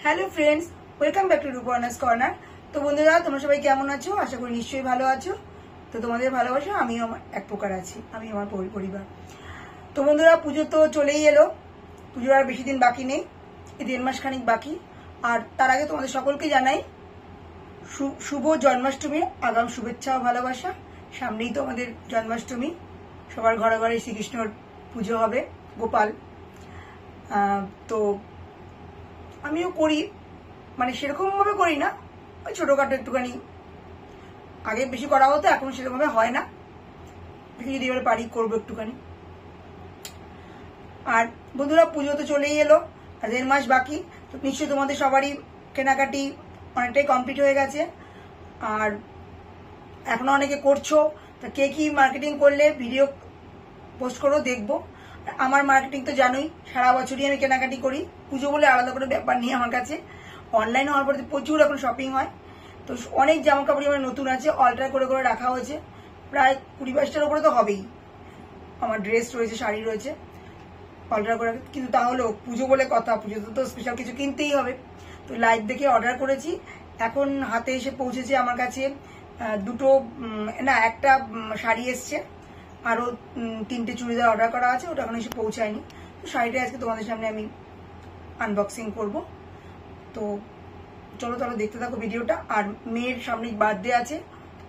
Hello friends, welcome back to রূপর্ণাস corner. তো বন্ধুরা, তোমরা সবাই কেমন আছো? আশা করি নিশ্চয়ই ভালো আছো। তো তোমাদের ভালোবাসা আমিও এক প্রকার আছি, আমি আমার পরিবার। তো বন্ধুরা, পুজো তো চলেই এলো, পুজোর আর বেশি দিন বাকি নেই, এই 1.5 মাস খানিক বাকি। আর তার আগে তোমাদের সকলকে জানাই শুভ জন্মাষ্টমী, আগাম শুভেচ্ছা ও ভালোবাসা। সামনেই তো আমাদের জন্মাষ্টমী, সবার ঘরে ঘরে শ্রীকৃষ্ণর পুজো হবে, গোপাল। তো আমিও করি, মানে সেরকম ভাবে করি না, ওই ছোটখাটো একটুখানি। আগে বেশি করা হতো, এখন সেরকম ভাবে হয় না, যদি এবার পারি করবো একটুখানি। আর বন্ধুরা, পুজো তো চলেই এলো, আর 1.5 মাস বাকি। তো নিশ্চয়ই তোমাদের সবারই কেনাকাটি অনেকটাই কমপ্লিট হয়ে গেছে, আর এখনো অনেকে করছো। তা কে কি মার্কেটিং করলে ভিডিও পোস্ট করো, দেখবো। আমার মার্কেটিং তো জানোই, সারা বছরই আমি কেনাকাটি করি, পুজো বলে আলাদা করে ব্যাপার নিয়ে আমার কাছে। অনলাইন হওয়ার পরে প্রচুর এখন শপিং হয়। তো অনেক জামা কাপড় আমার নতুন আছে, অল্টার করে করে রাখা হয়েছে, প্রায় 20-22টার উপরে তো হবেই। আমার ড্রেস রয়েছে, শাড়ি রয়েছে, অর্ডার করে। কিন্তু তাহলেও পুজো বলে কথা, পুজোতে তো স্পেশাল কিছু কিনতেই হবে। তো লাইভ দেখে অর্ডার করেছি, এখন হাতে এসে পৌঁছেছে আমার কাছে একটা শাড়ি এসছে, আরো 3টে চুড়িদার অর্ডার করা আছে, ওটা এখন এসে পৌঁছায়নি। তো শাড়িটা আজকে তোমাদের সামনে আমি আনবক্সিং করব। তো চলো দেখতে থাকো ভিডিওটা। আর মেয়ের সামনে বার্থডে আছে,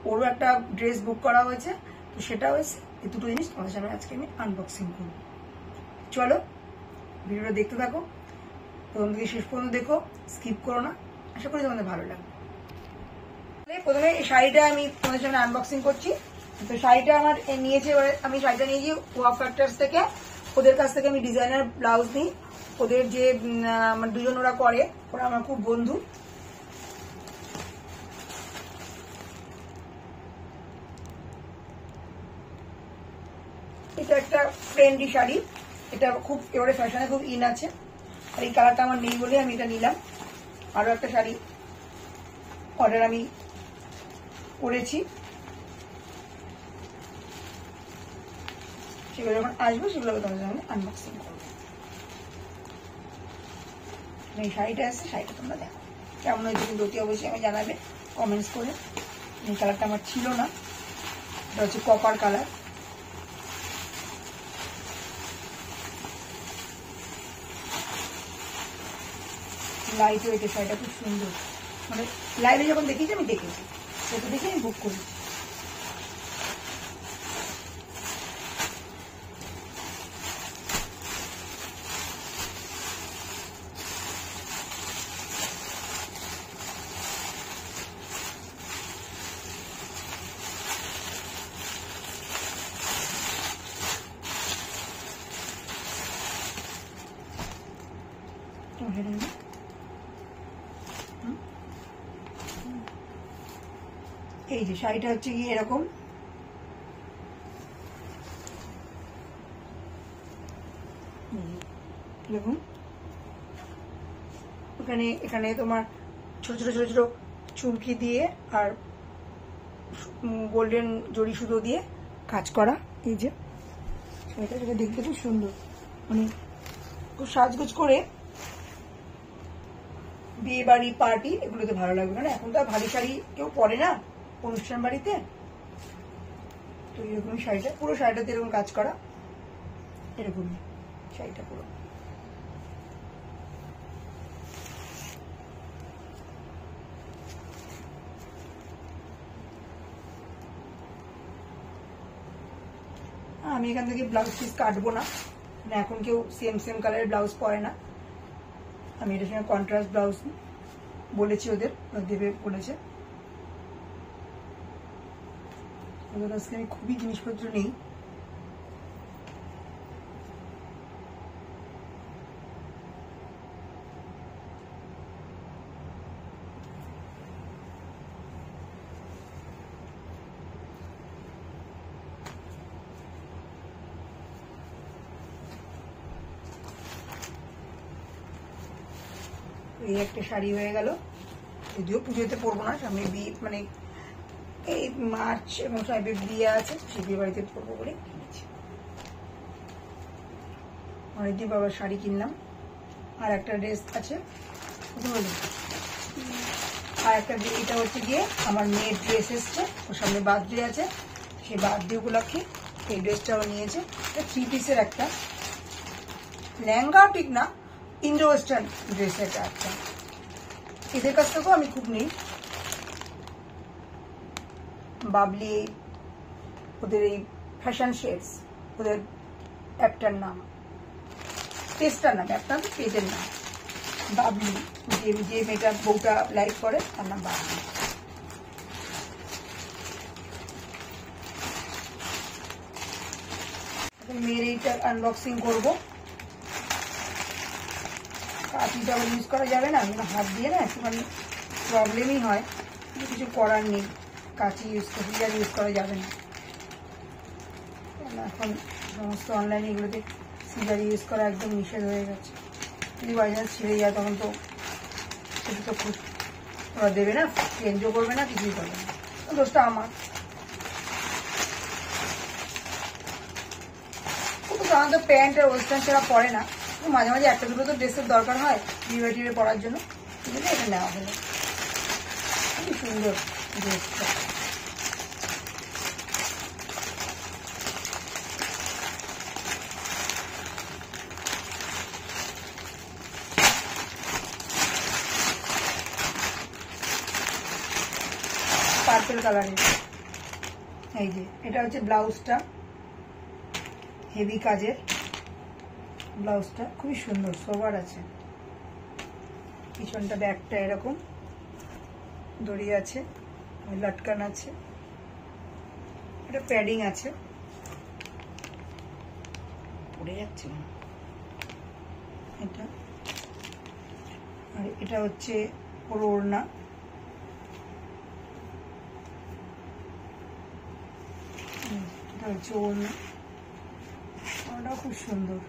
ওরও একটা ড্রেস বুক করা হয়েছে, তো সেটাও এসে, এই দুটো জিনিস তোমাদের সামনে আজকে আমি আনবক্সিং করব। চলো ভিডিওটা দেখতে থাকো, প্রথম থেকে শেষ পর্যন্ত দেখো, স্কিপ করো না, আশা করি তোমাদের ভালো লাগবে। প্রথমে এই শাড়িটা আমি তোমাদের সামনে আনবক্সিং করছি। তো শাড়িটা আমার নিয়েছে, আমি শাড়িটা নিয়েছি ওয়াও ফ্যাক্টরস থেকে। ওদের কাছ থেকে আমি ডিজাইনার ব্লাউজ নিই, ওদের যে মানে দুজন ওরা করে, ওরা আমার খুব বন্ধু। এটা একটা ট্রেন্ডি শাড়ি, এটা খুব এবারে ফ্যাশনে খুব ইন আছে, আর এই কালারটা আমার নেই বলে আমি এটা নিলাম। আরো একটা শাড়ি অর্ডার আমি করেছি, সেগুলো যখন আসবে সেগুলোকে তোমাদের সামনে আনবক্সিং করবো। এই শাড়িটা আছে, শাড়িটা তোমরা দেখো কেমন হয়েছে, কিন্তু অতি অবশ্যই আমি জানাবে কমেন্টস করে। এই কালারটা আমার ছিল না, এটা হচ্ছে কপার কালার। লাইট ওয়েটের শাড়িটা খুব সুন্দর, মানে লাইভে যখন দেখেছি আমি দেখেছি, সেটা দেখে আমি বুক করেছি। এই যে শাড়িটা হচ্ছে গিয়ে এরকম, দেখুন এখানে তোমার ছোট ছোট ছোট ছোট চুমকি দিয়ে আর গোল্ডেন জড়ি সুতো দিয়ে কাজ করা। এই যে শাড়িটা, সেটা দেখতে খুব সুন্দর, মানে খুব সাজগোজ করে বিয়ে বাড়ি পার্টি এগুলোতে ভালো লাগবে, কারণ এখন তো আর ভারী শাড়ি কেউ পরে না অনুষ্ঠান বাড়িতে। তো এরকম শাড়িটা, পুরো শাড়িটাতে এরকম কাজ করা, এরকম শাড়িটা পুরো। আমি এখান থেকে ব্লাউজ পিস কাটবো না, মানে এখন কেউ সেম সেম কালারের ব্লাউজ পরে না। আমি এটার সঙ্গে কন্ট্রাস্ট ব্লাউজ বলেছি, ওদের দেবে বলেছে। ওদের কাছে আমি খুবই জিনিসপত্র নেই, এই একটা শাড়ি হয়ে গেল, যদিও পুজোতে পরবো না, সামনে বিয়ে, মানে এই মার্চ এবং সাহেবের বিয়ে আছে, সেই বিয়ে বাড়িতে পরবো বলে কিনেছি। অনেকদিন বাবার শাড়ি কিনলাম, আর একটা ড্রেস আছে, আর একটা এটা হচ্ছে গিয়ে আমার মেয়ের ড্রেস এসছে, ওর সামনে বার্থডে আছে, সেই বার্থডে উপলক্ষে এই ড্রেসটাও নিয়েছে। এটা 3 পিসের একটা লেহেঙ্গা, ঠিক না, ইন্ডো ওয়েস্টার্ন ড্রেস এটা একটা। এদের কাছ থেকেও আমি খুব নিই, বাবলি, ওদের এই ফ্যাশন শেডস, ওদের অ্যাপটার নাম, পেজটার নাম, অ্যাপটার পেজের নাম বাবলি, যে মেয়েটার বউটা লাইভ করে তার নাম বাবলি। মেয়ের এইটা আনবক্সিং করবো। কাঁচিটা ইউজ করা যাবে না, হাত দিয়ে না একটুখানি প্রবলেমই হয়, কিছু করার নেই, কাঁচি ইউজ করা যাবে না। এখন সমস্ত অনলাইনে এগুলোতে সিজার ইউজ করা একদম নিষেধ হয়ে গেছে। যদি বাই চান্স ছিঁড়ে যায় তখন তো সেটা তো খুব ওরা দেবে না, চেঞ্জও করবে না, কিছুই করবে না, দোষটা আমার। সাধারণত প্যান্ট আর ওয়েস্টার্ন ছাড়া পরে না, মাঝে মাঝে একটা দুটো তো ড্রেসের দরকার হয় বিয়ে টিয়ে পরার জন্য, ঠিক আছে, এটা নেওয়া হলো। খুবই সুন্দর ড্রেসটা। পার্পল কালারের, এই যে এটা হচ্ছে ব্লাউজটা, হেভি কাজের ব্লাউজটা, খুবই সুন্দর, সোবার আছে। পিছনটা ব্যাগটা এরকম দড়ি আছে, লটকান আছে, এটা প্যাডিং আছে, পড়ে যাচ্ছে না এটা। আর এটা হচ্ছে ওর ওড়না, এটা হচ্ছে ওড়না, ওড়নাটাও খুব সুন্দর।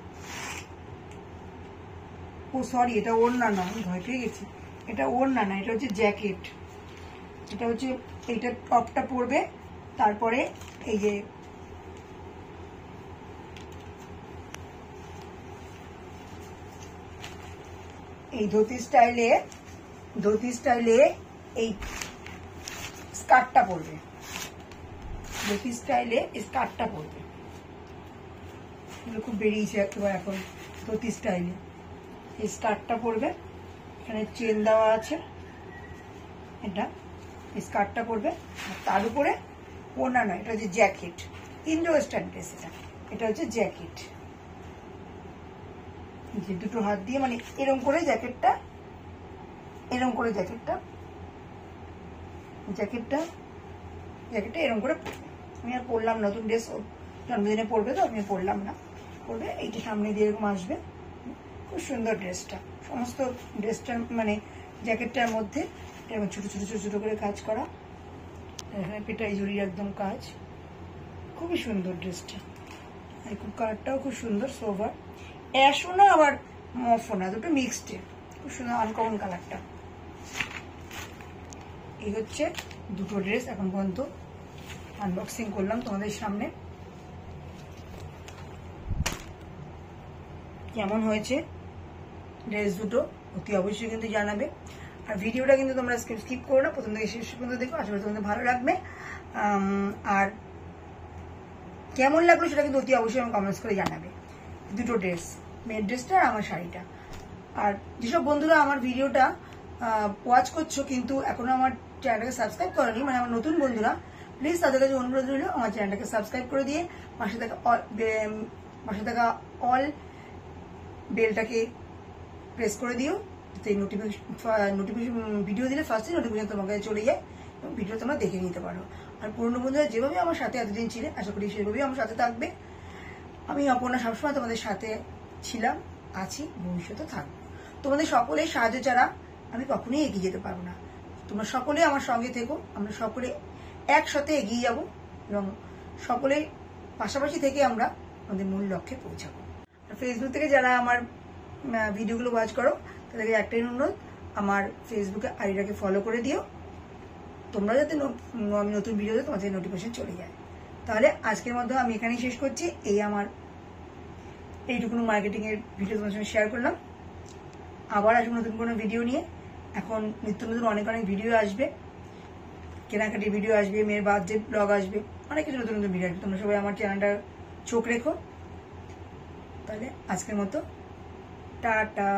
ও সরি, এটা ওড়না না, আমি ভয় পেয়ে গেছি, এটা ওড়না না, এটা হচ্ছে জ্যাকেট। এটা হচ্ছে এইটা টপটা পরবে, তারপরে এই যে এই ধুতি স্টাইলে এই স্কার্টটা পরবে, ধুতি স্টাইলে স্কার্টটা পরবে, খুব বেরিয়েছে একেবারে এখন ধুতি স্টাইলে। এই স্কার্টটা পরবে, এখানে চেন দেওয়া আছে, এটা স্কার্টটা পরবে, আর তার উপরে ওড়না নয়, এটা হচ্ছে জ্যাকেট, ইন্ডো ওয়েস্টার্ন ড্রেস এটা হচ্ছে জ্যাকেট। যে দুটো হাত দিয়ে মানে এরকম করে জ্যাকেটটা এরকম করে জ্যাকেটটা এরকম করে আমি আর পরলাম, নতুন ড্রেস জন্মদিনে পরবে তো, আমি পরলাম না, পরবে এইটা সামনে দিয়ে এরকম আসবে, খুব সুন্দর ড্রেসটা। সমস্ত ড্রেসটার মানে জ্যাকেটটার মধ্যে এরকম ছোট ছোট ছোট ছোট করে কাজ করা, এখানে পেটাই জড়ির একদম কাজ, খুবই সুন্দর ড্রেসটা। খুব কালারটাও খুব সুন্দর, সোভার, অ্যাশও না আবার মফও না, দুটো মিক্সড, খুব সুন্দর আনকমন কালারটা। এই হচ্ছে দুটো ড্রেস এখন পর্যন্ত আনবক্সিং করলাম তোমাদের সামনে। কেমন হয়েছে ড্রেস দুটো অতি অবশ্যই কিন্তু জানাবে। আর ভিডিওটা কিন্তু তোমরা স্কিপ করো না, প্রথম থেকে শেষ পর্যন্ত দেখো, আশা করি তোমাদের ভালো লাগবে। আর কেমন লাগলো সেটা কিন্তু অতি অবশ্যই আমার কমেন্টস করে জানাবে। দুটো ড্রেস, মেয়ের ড্রেসটা আর আমার শাড়িটা। আর যেসব বন্ধুরা আমার ভিডিওটা ওয়াচ করছো কিন্তু এখনো আমার চ্যানেলটাকে সাবস্ক্রাইব করেনি, মানে আমার নতুন বন্ধুরা, প্লিজ তাদের কাছে অনুরোধ রইল আমার চ্যানেলটাকে সাবস্ক্রাইব করে দিয়ে পাশে থাকা অল বেলটাকে প্রেস করে দিও, সেই নোটিফিকেশন ভিডিও দিলে ফার্স্টে নোটিফিকেশন তোমার কাছে চলে যায় এবং ভিডিও তোমরা দেখে নিতে পারো। আর পুরনো বন্ধুরা যেভাবে আমার সাথে এতদিন ছিলে, আশা করি সেভাবেই আমার সাথে থাকবে। আমি অপর্ণা সবসময় তোমাদের সাথে ছিলাম, আছি, ভবিষ্যতে থাকবো। তোমাদের সকলের সাহায্য ছাড়া আমি কখনোই এগিয়ে যেতে পারবো না। তোমরা সকলে আমার সঙ্গে থেকো, আমরা সকলে একসাথে এগিয়ে যাব এবং সকলে পাশাপাশি থেকে আমরা আমাদের মূল লক্ষ্যে পৌঁছাবো। আর ফেসবুক থেকে যারা আমার ভিডিওগুলো ওয়াচ করো তাদেরকে একটাই অনুরোধ, আমার ফেসবুকে আইডিটাকে ফলো করে দিও, তোমরা যাতে আমি নতুন ভিডিওতে তোমাদের নোটিফিকেশন চলে যায়। তাহলে আজকের মধ্যে আমি এখানেই শেষ করছি। এই আমার এইটুকুনো মার্কেটিং এর ভিডিও তোমার সঙ্গে শেয়ার করলাম। আবার আসবো নতুন কোনো ভিডিও নিয়ে। এখন নিত্য নতুন অনেক অনেক ভিডিও আসবে, কেনাকাটি ভিডিও আসবে, মেয়ের বার্থডে ব্লগ আসবে, অনেক কিছু নতুন নতুন ভিডিও আসবে। তোমরা সবাই আমার চ্যানেলটা চোখ রেখো। তাহলে আজকের মতো টাটা।